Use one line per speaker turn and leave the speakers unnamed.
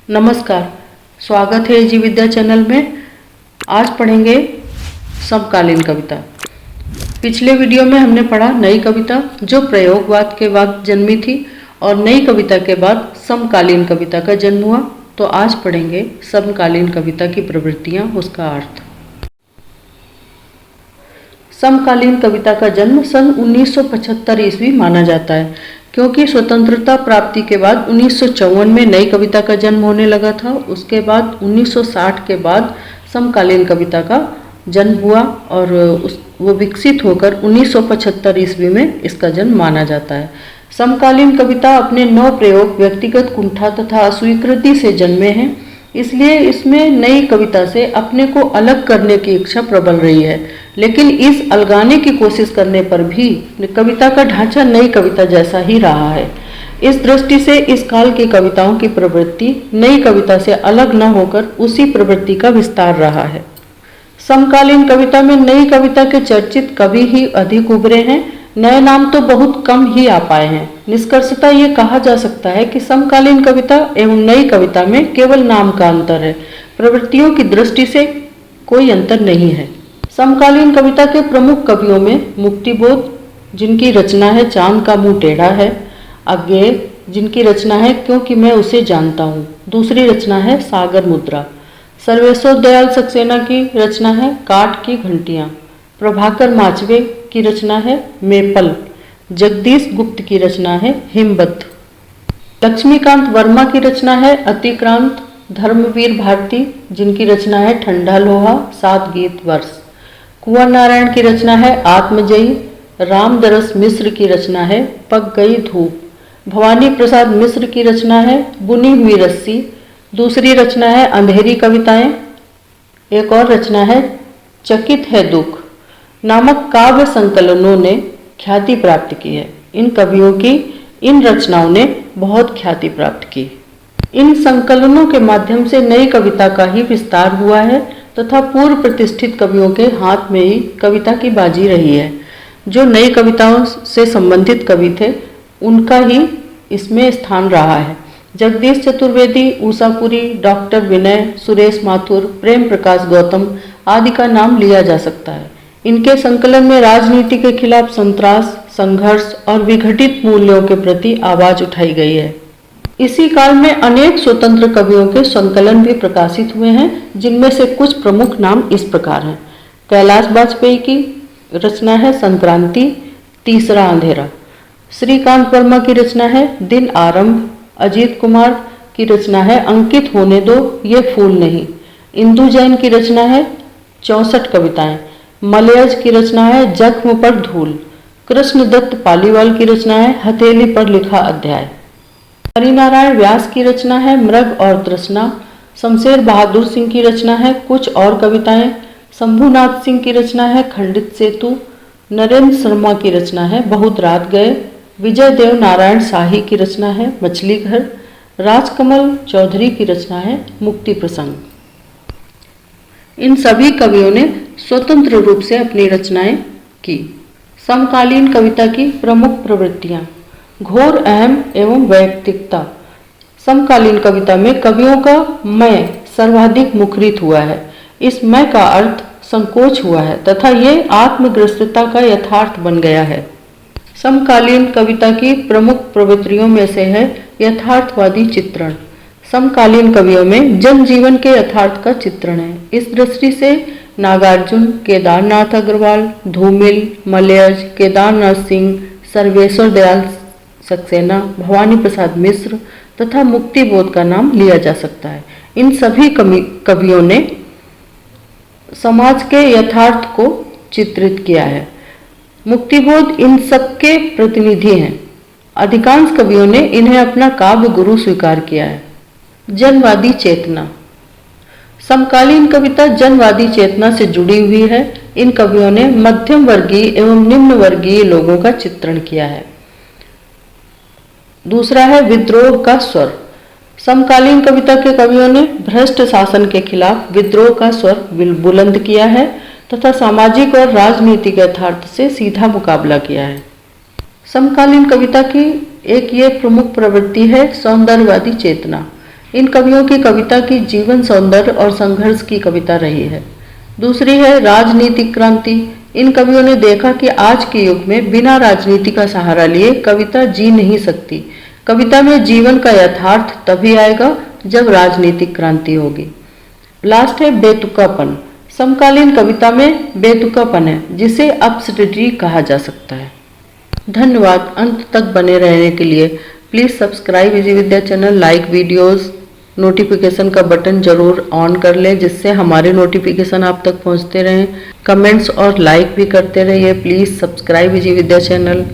नमस्कार, स्वागत है जी विद्या चैनल में। आज पढ़ेंगे समकालीन कविता। पिछले वीडियो में हमने पढ़ा नई कविता जो प्रयोगवाद के बाद जन्मी थी और नई कविता के बाद समकालीन कविता का जन्म हुआ। तो आज पढ़ेंगे समकालीन कविता की प्रवृत्तियाँ, उसका अर्थ। समकालीन कविता का जन्म सन 1975 ईस्वी माना जाता है, क्योंकि स्वतंत्रता प्राप्ति के बाद 1954 में नई कविता का जन्म होने लगा था। उसके बाद 1960 के बाद समकालीन कविता का जन्म हुआ और वो विकसित होकर 1975 ईस्वी में इसका जन्म माना जाता है। समकालीन कविता अपने नौ प्रयोग, व्यक्तिगत कुंठा तथा अस्वीकृति से जन्मे हैं, इसलिए इसमें नई कविता से अपने को अलग करने की इच्छा प्रबल रही है। लेकिन इस अलगाने की कोशिश करने पर भी कविता का ढांचा नई कविता जैसा ही रहा है। इस दृष्टि से इस काल की कविताओं की प्रवृत्ति नई कविता से अलग न होकर उसी प्रवृत्ति का विस्तार रहा है। समकालीन कविता में नई कविता के चर्चित कवि ही अधिक उभरे हैं, नए नाम तो बहुत कम ही आ पाए हैं। निष्कर्षतः ये कहा जा सकता है कि समकालीन कविता एवं नई कविता में केवल नाम का अंतर है, प्रवृत्तियों की दृष्टि से कोई अंतर नहीं है। समकालीन कविता के प्रमुख कवियों में मुक्तिबोध, जिनकी रचना है चांद का मुंह टेढ़ा है, अज्ञेय, जिनकी रचना है क्योंकि मैं उसे जानता हूँ, दूसरी रचना है सागर मुद्रा, सर्वेश्वर दयाल सक्सेना की रचना है काठ की घंटियाँ, प्रभाकर माचवे की रचना है मेपल, जगदीश गुप्त की रचना है हिमबद्ध, लक्ष्मीकांत वर्मा की रचना है अतिक्रांत, धर्मवीर भारती, जिनकी रचना है ठंडा लोहा, 7 गीत वर्ष, कुंवर नारायण की रचना है आत्मजयी, रामदरस मिश्र की रचना है पक गई धूप, भवानी प्रसाद मिश्र की रचना है बुनी हुई रस्सी, दूसरी रचना है अंधेरी कविताएं, एक और रचना है चकित है दुख नामक काव्य संकलनों ने ख्याति प्राप्त की है। इन कवियों की इन रचनाओं ने बहुत ख्याति प्राप्त की। इन संकलनों के माध्यम से नई कविता का ही विस्तार हुआ है तथा पूर्व प्रतिष्ठित कवियों के हाथ में ही कविता की बाजी रही है। जो नई कविताओं से संबंधित कवि थे उनका ही इसमें स्थान रहा है। जगदीश चतुर्वेदी, उषापुरी, डॉक्टर विनय, सुरेश माथुर, प्रेम प्रकाश गौतम आदि का नाम लिया जा सकता है। इनके संकलन में राजनीति के खिलाफ संत्रास, संघर्ष और विघटित मूल्यों के प्रति आवाज उठाई गई है। इसी काल में अनेक स्वतंत्र कवियों के संकलन भी प्रकाशित हुए हैं, जिनमें से कुछ प्रमुख नाम इस प्रकार हैं। कैलाश बाजपेयी की रचना है संक्रांति, तीसरा अंधेरा, श्रीकांत वर्मा की रचना है दिन आरंभ, अजीत कुमार की रचना है अंकित होने दो ये फूल नहीं, इंदु जैन की रचना है 64 कविताएं, मलयज की रचना है जख्म पर धूल, कृष्णदत्त पालीवाल की रचना है हथेली पर लिखा अध्याय, हरिनारायण व्यास की रचना है मृग और तृष्णा, शमशेर बहादुर सिंह की रचना है कुछ और कविताएं, शंभुनाथ सिंह की रचना है खंडित सेतु, नरेंद्र शर्मा की रचना है बहुत रात गए, विजय देव नारायण शाही की रचना है मछली घर, राजकमल चौधरी की रचना है मुक्ति प्रसंग। इन सभी कवियों ने स्वतंत्र रूप से अपनी रचनाएं की। समकालीन कविता की प्रमुख प्रवृत्तियां। घोर अहम एवं वैयक्तिकता। समकालीन कविता में कवियों का मैं सर्वाधिक मुखरित हुआ है। इस मैं का अर्थ संकोच हुआ है तथा ये आत्मग्रस्तता का यथार्थ बन गया है। समकालीन कविता की प्रमुख प्रवृत्तियों में से है यथार्थवादी चित्रण। समकालीन कवियों में जनजीवन के यथार्थ का चित्रण है। इस दृष्टि से नागार्जुन, केदारनाथ अग्रवाल, धूमिल, मलयज, केदारनाथ सिंह, सर्वेश्वर दयाल सक्सेना, भवानी प्रसाद मिश्र तथा मुक्तिबोध का नाम लिया जा सकता है। इन सभी कवियों ने समाज के यथार्थ को चित्रित किया है। मुक्तिबोध इन सबके प्रतिनिधि हैं। अधिकांश कवियों ने इन्हें अपना काव्य गुरु स्वीकार किया है। जनवादी चेतना। समकालीन कविता जनवादी चेतना से जुड़ी हुई है। इन कवियों ने मध्यम वर्गीय एवं निम्न वर्गीय लोगों का चित्रण किया है। दूसरा है विद्रोह का स्वर। समकालीन कविता के कवियों ने भ्रष्ट शासन के खिलाफ विद्रोह का स्वर बुलंद किया है तथा सामाजिक और राजनीतिक यथार्थ से सीधा मुकाबला किया है। समकालीन कविता की एक ये प्रमुख प्रवृत्ति है सौंदर्यवादी चेतना। इन कवियों की कविता की जीवन सौंदर्य और संघर्ष की कविता रही है। दूसरी है राजनीतिक क्रांति। इन कवियों ने देखा कि आज के युग में बिना राजनीति का सहारा लिए कविता जी नहीं सकती। कविता में जीवन का यथार्थ तभी आएगा जब राजनीतिक क्रांति होगी। लास्ट है बेतुकापन। समकालीन कविता में बेतुकापन है जिसे अब्सर्डिटी कहा जा सकता है। धन्यवाद अंत तक बने रहने के लिए। Please subscribe easy Vidya channel, like videos, notification का बटन जरूर ऑन कर लें जिससे हमारे नोटिफिकेशन आप तक पहुंचते रहें। कमेंट्स और लाइक भी करते रहिए। Please subscribe easy Vidya channel.